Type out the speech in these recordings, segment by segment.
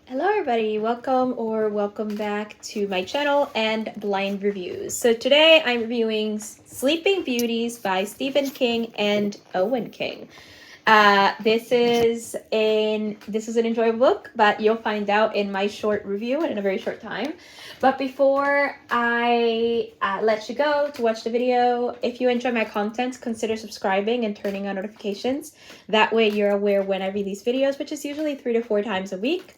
Hello everybody, welcome back to my channel and blind reviews. So today I'm reviewing Sleeping Beauties by Stephen King and Owen King. This is an enjoyable book, but you'll find out in my short review in a very short time. But before I let you go to watch the video, if you enjoy my content, consider subscribing and turning on notifications. That way you're aware when I release videos, which is usually 3 to 4 times a week.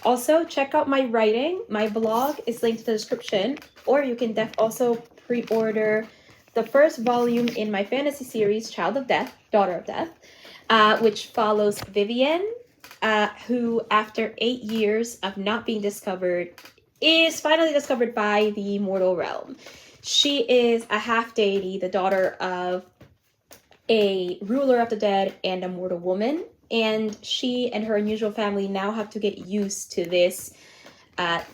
Also, check out my writing. My blog is linked in the description, or you can also pre-order the first volume in my fantasy series, Daughter of Death, which follows Vivian, who, after 8 years of not being discovered, is finally discovered by the mortal realm. She is a half-deity, the daughter of a ruler of the dead and a mortal woman, and she and her unusual family now have to get used to this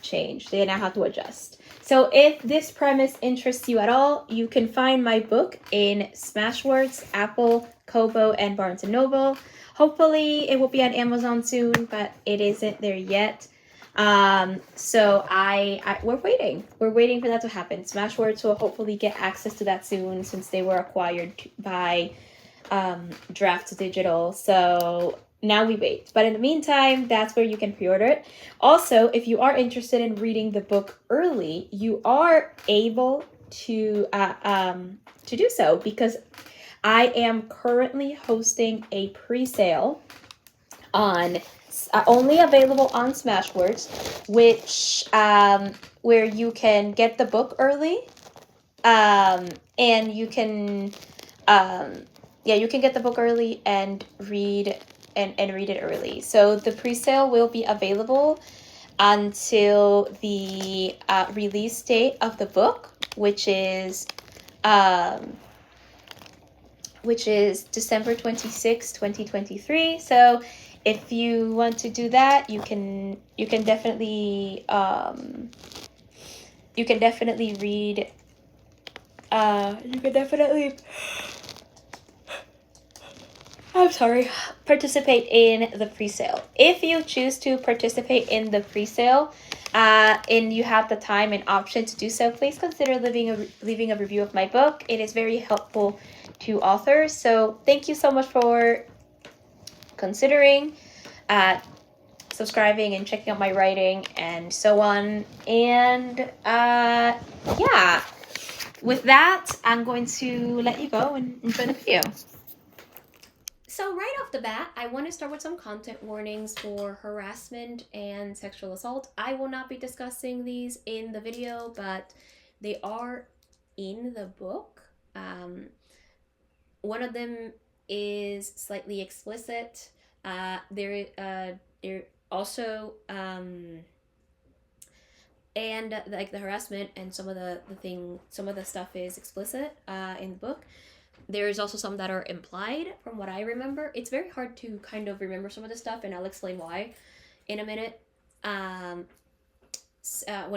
change. They now have to adjust. So if this premise interests you at all, you can find my book in Smashwords, Apple, Kobo, and Barnes & Noble. Hopefully it will be on Amazon soon, but it isn't there yet. So we're waiting. We're waiting for that to happen. Smashwords will hopefully get access to that soon, since they were acquired by Draft Digital. So now we wait. But in the meantime, that's where you can pre-order it. Also, if you are interested in reading the book early, you are able to do so, because I am currently hosting a pre-sale on only available on Smashwords, which where you can get the book early, and you can you can get the book early and read it early. So the pre-sale will be available until the release date of the book, which is December 26, 2023. So if you want to do that, you can definitely read participate in the pre-sale. If you choose to participate in the pre-sale, and you have the time and option to do so, please consider leaving a review of my book. It is very helpful to authors. So thank you so much for considering subscribing and checking out my writing and so on. And yeah, with that, I'm going to let you go and enjoy the video. So right off the bat, I want to start with some content warnings for harassment and sexual assault. I will not be discussing these in the video, but they are in the book. One of them is slightly explicit. There also and like the harassment and some of the stuff is explicit in the book. There is also some that are implied, from what I remember. It's very hard to kind of remember some of the stuff, and I'll explain why in a minute when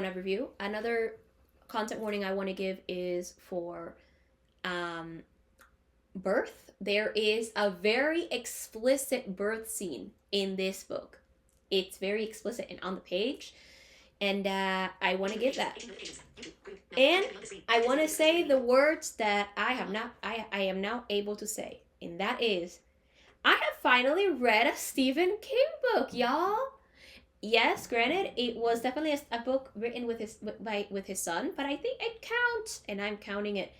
I review. Another content warning I want to give is for birth. There is a very explicit birth scene in this book. It's very explicit and on the page, and I want to give that. And I want to say the words that I am now able to say, and that is, I have finally read a Stephen King book, y'all. Yes, granted, it was definitely a book written with his son, but I think it counts, and I'm counting it.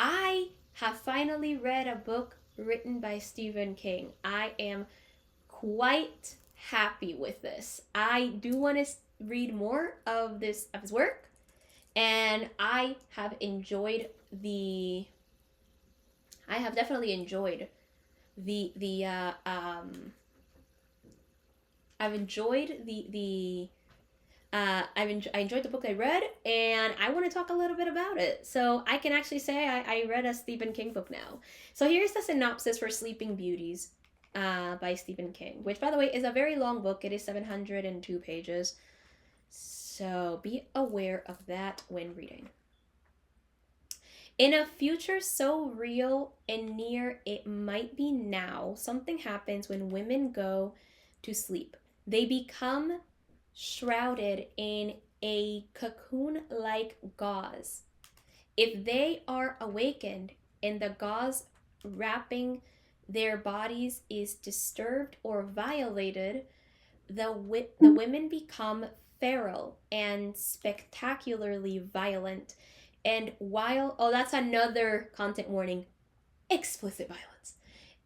I have finally read a book written by Stephen King. I am quite happy with this. I do want to read more of his work, and I have definitely enjoyed the I enjoyed the book I read, and I want to talk a little bit about it. So I can actually say I read a Stephen King book now. So here's the synopsis for Sleeping Beauties by Stephen King, which, by the way, is a very long book. It is 702 pages. So be aware of that when reading. In a future so real and near it might be now, something happens when women go to sleep. They become shrouded in a cocoon-like gauze. If they are awakened and the gauze wrapping their bodies is disturbed or violated, the women become feral and spectacularly violent. And while, oh, that's another content warning, explicit violence.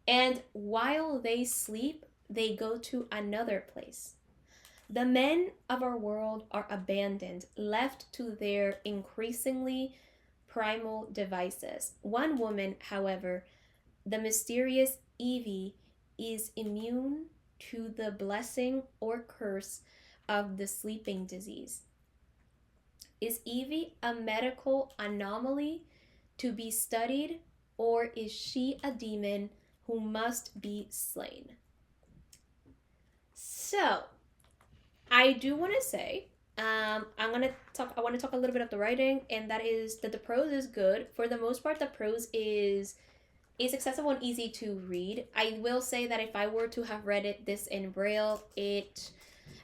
And while they sleep, they go to another place. The men of our world are abandoned, left to their increasingly primal devices. One woman, however, the mysterious Evie, is immune to the blessing or curse of the sleeping disease. Is Evie a medical anomaly to be studied, or is she a demon who must be slain? So, I do want to say, I want to talk a little bit of the writing, and that is that the prose is good. For the most part, the prose is accessible and easy to read. I will say that if I were to have read this in Braille,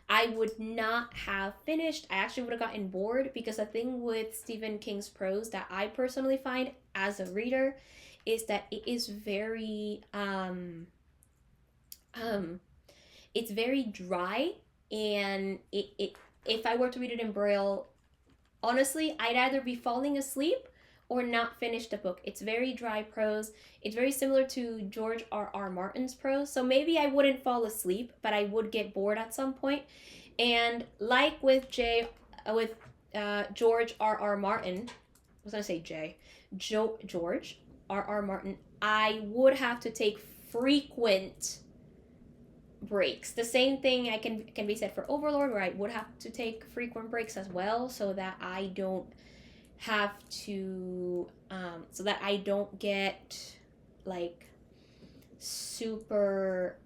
I would not have finished. I actually would have gotten bored, because the thing with Stephen King's prose that I personally find as a reader is that it is very it's very dry, and it if I were to read it in Braille, honestly, I'd either be falling asleep or not finish the book. It's very dry prose. It's very similar to George R.R. Martin's prose. So maybe I wouldn't fall asleep, but I would get bored at some point. And like with George R.R. Martin, I was gonna say George R.R. Martin, I would have to take frequent breaks. The same thing can be said for Overlord, where I would have to take frequent breaks as well, so that I don't have to so that I don't get like super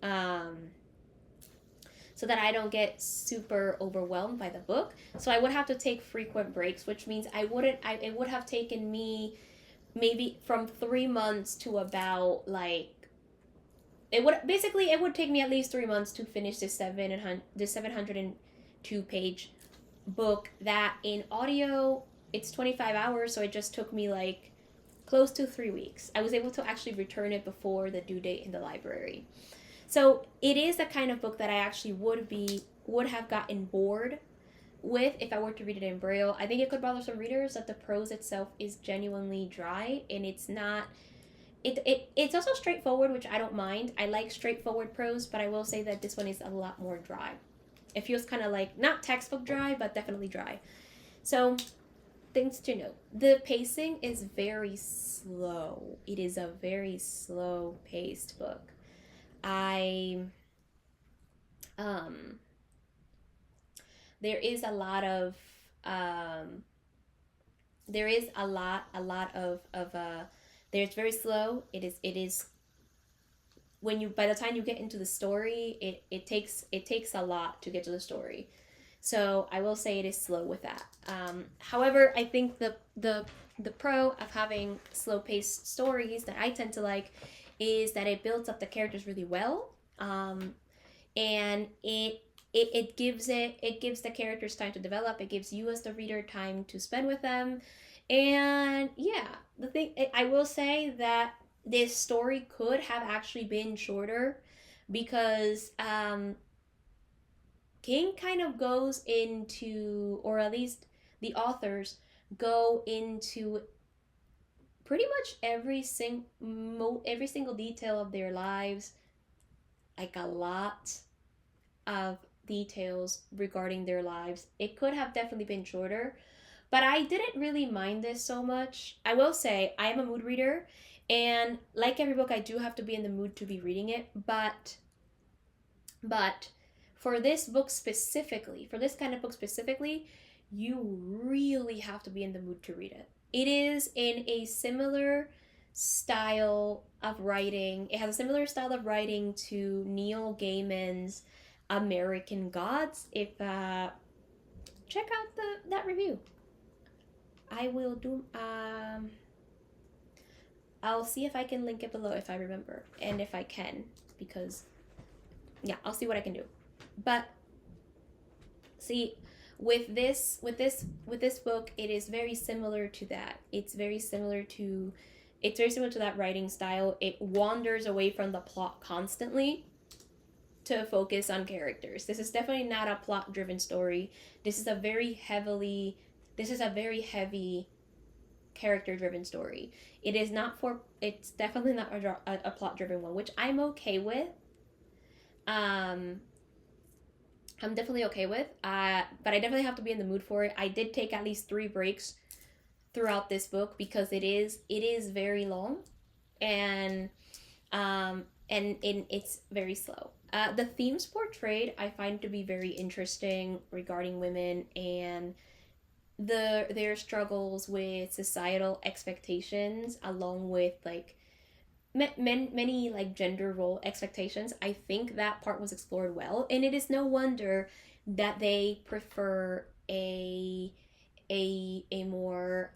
so that I don't get super overwhelmed by the book. So I would have to take frequent breaks, which means it would have taken me maybe from 3 months to about like it would take me at least 3 months to finish this 702 page book, that in audio it's 25 hours, so it just took me like close to 3 weeks. I was able to actually return it before the due date in the library. So it is the kind of book that I actually would have gotten bored with if I were to read it in Braille. I think it could bother some readers that the prose itself is genuinely dry, and it's not. It's also straightforward, which I don't mind. I like straightforward prose, but I will say that this one is a lot more dry. It feels kind of like, not textbook dry, but definitely dry. So, things to note. The pacing is very slow. It is a very slow paced book. There is a lot of it's very slow. It is when you, by the time you get into the story, it takes a lot to get to the story. So I will say it is slow with that. However, I think the pro of having slow paced stories that I tend to like is that it builds up the characters really well, and it gives the characters time to develop. It gives you as the reader time to spend with them, and yeah, I will say that this story could have actually been shorter, because King kind of goes into, or at least the authors go into pretty much every single detail of their lives, like a lot of details regarding their lives. It could have definitely been shorter, but I didn't really mind this so much. I will say I am a mood reader, and like every book, I do have to be in the mood to be reading it, but for this book specifically, for this kind of book specifically, you really have to be in the mood to read it. It is in a similar style of writing. It has a similar style of writing to Neil Gaiman's American Gods. If check out that review. I will do I'll see if I can link it below if I remember, and if I can, because yeah, I'll see what I can do. But See, with this book, it is very similar to that. It's very similar to that writing style. It wanders away from the plot constantly to focus on characters. This is definitely not a plot driven story. This is a very heavy character driven story. It's definitely not a plot driven one, which I'm okay with. I'm definitely okay with. But I definitely have to be in the mood for it. I did take at least 3 breaks throughout this book because it is very long, and it's very slow. The themes portrayed I find to be very interesting regarding women and their struggles with societal expectations, along with like many like gender role expectations. I think that part was explored well, and it is no wonder that they prefer a more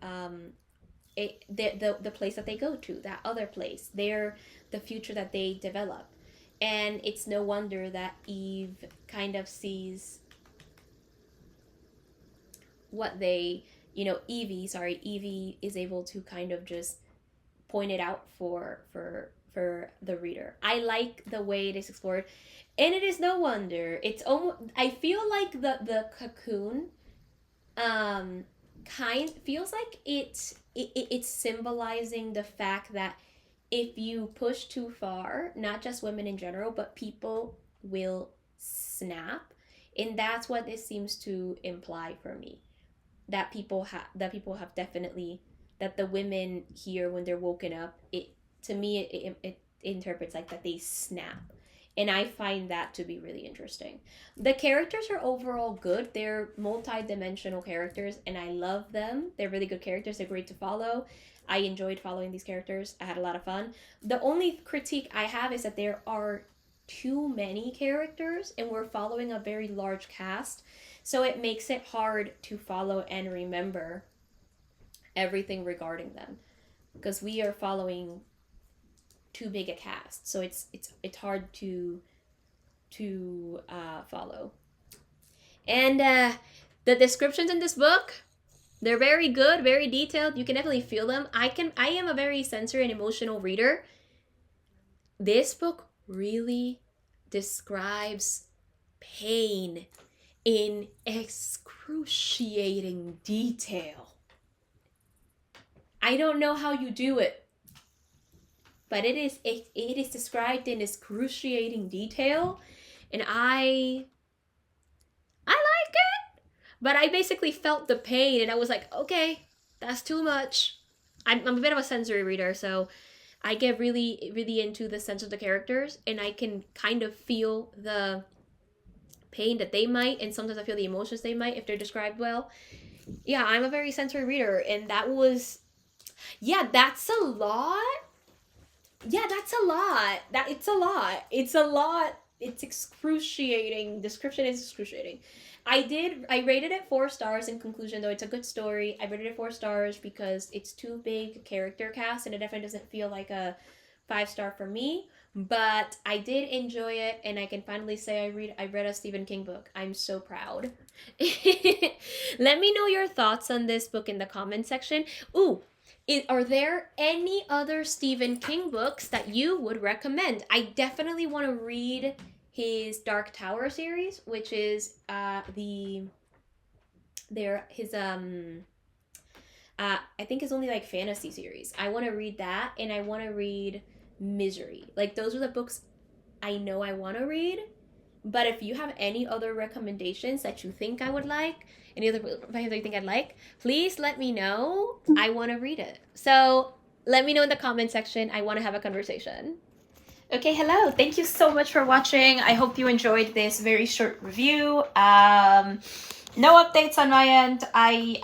the place that they go to, that other place, the future that they develop. And it's no wonder that Eve kind of sees what they, Evie is able to kind of just point it out for the reader. I like the way it is explored, and it is no wonder. It's almost, I feel like the cocoon kind feels like it's symbolizing the fact that if you push too far, not just women in general, but people will snap. And that's what this seems to imply for me. That people have definitely, that the women here, when they're woken up, it interprets like that they snap. And I find that to be really interesting. The characters are overall good. They're multi-dimensional characters, and I love them. They're really good characters. They're great to follow. I enjoyed following these characters. I had a lot of fun. The only critique I have is that there are too many characters, and we're following a very large cast. So it makes it hard to follow and remember everything regarding them, because we are following too big a cast. So it's hard to follow. And the descriptions in this book, they're very good, very detailed. You can definitely feel them. I am a very sensory and emotional reader. This book really describes pain in excruciating detail. I don't know how you do it, but it is described in excruciating detail, and I like it. But I basically felt the pain, and I was like, okay, that's too much. I'm a bit of a sensory reader, so I get really, really into the sense of the characters, and I can kind of feel the pain that they might, and sometimes I feel the emotions they might if they're described well. Yeah, I'm a very sensory reader, and that was, that's a lot. That's a lot. It's a lot. It's excruciating. Description is excruciating. I rated it 4 stars in conclusion, though it's a good story. I rated it 4 stars because it's too big character cast, and it definitely doesn't feel like a 5-star for me. But I did enjoy it, and I can finally say I read a Stephen King book. I'm so proud. Let me know your thoughts on this book in the comment section. Ooh, are there any other Stephen King books that you would recommend? I definitely want to read his Dark Tower series, which is I think it's only like fantasy series. I want to read that, and I want to read Misery. Like, those are the books I know I want to read. But if you have any other recommendations that you think I would like, any other books that you think I'd like, please let me know. I want to read it. So let me know in the comment section. I want to have a conversation. Okay, hello. Thank you so much for watching. I hope you enjoyed this very short review. No updates on my end. I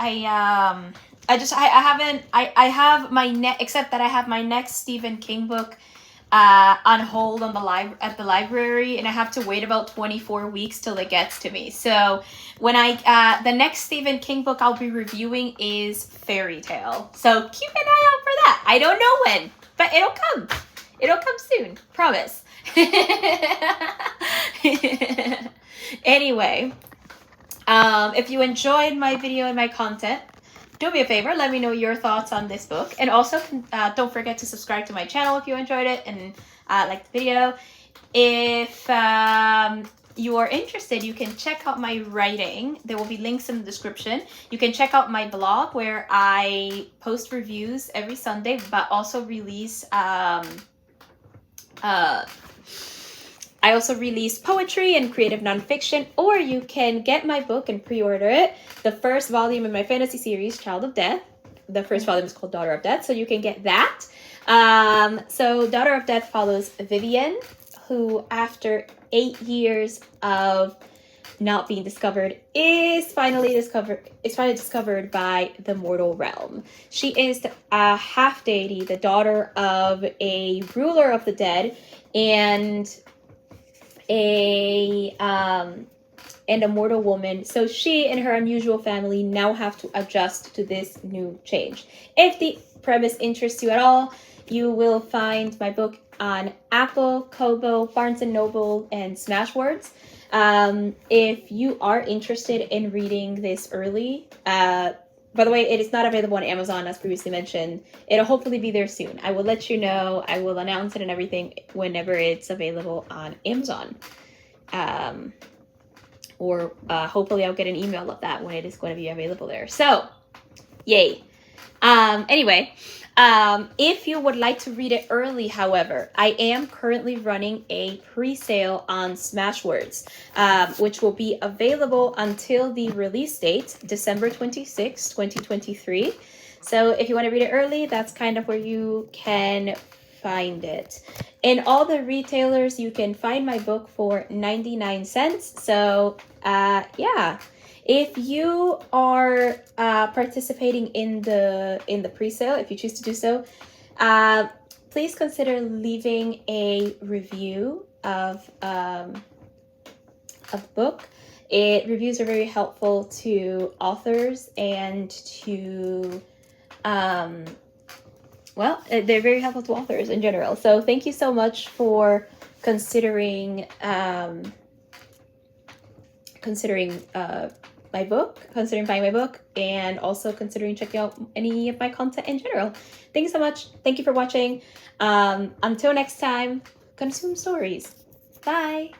have my next Stephen King book on hold on at the library, and I have to wait about 24 weeks till it gets to me. So when the next Stephen King book I'll be reviewing is Fairy Tale. So keep an eye out for that. I don't know when, but it'll come. It'll come soon. Promise. Anyway, If you enjoyed my video and my content, do me a favor, let me know your thoughts on this book. And also, don't forget to subscribe to my channel if you enjoyed it and liked the video. If you are interested, you can check out my writing. There will be links in the description. You can check out my blog where I post reviews every Sunday, but also release I also release poetry and creative nonfiction, or you can get my book and pre-order it. The first volume in my fantasy series, Child of Death. The first volume is called Daughter of Death, so you can get that. So Daughter of Death follows Vivian, who after 8 years of not being discovered is finally discovered by the mortal realm. She is a half deity, the daughter of a ruler of the dead, and a mortal woman. So she and her unusual family now have to adjust to this new change. If the premise interests you at all, you will find my book on Apple, Kobo, Barnes & Noble, and Smashwords. If you are interested in reading this early, by the way, it is not available on Amazon, as previously mentioned. It'll hopefully be there soon. I will let you know. I will announce it and everything whenever it's available on Amazon. Or hopefully I'll get an email of that when it is going to be available there. So, yay. Anyway, if you would like to read it early, however, I am currently running a pre-sale on Smashwords, which will be available until the release date, December 26, 2023. So if you want to read it early, that's kind of where you can find it. In all the retailers, you can find my book for 99 cents. So, yeah. If you are participating in the pre-sale, if you choose to do so, please consider leaving a review of the book. Reviews are very helpful to authors and to well, they're very helpful to authors in general. So thank you so much for considering my book, considering buying my book, and also considering checking out any of my content in general. Thank you so much. Thank you for watching. Until next time, consume stories. Bye.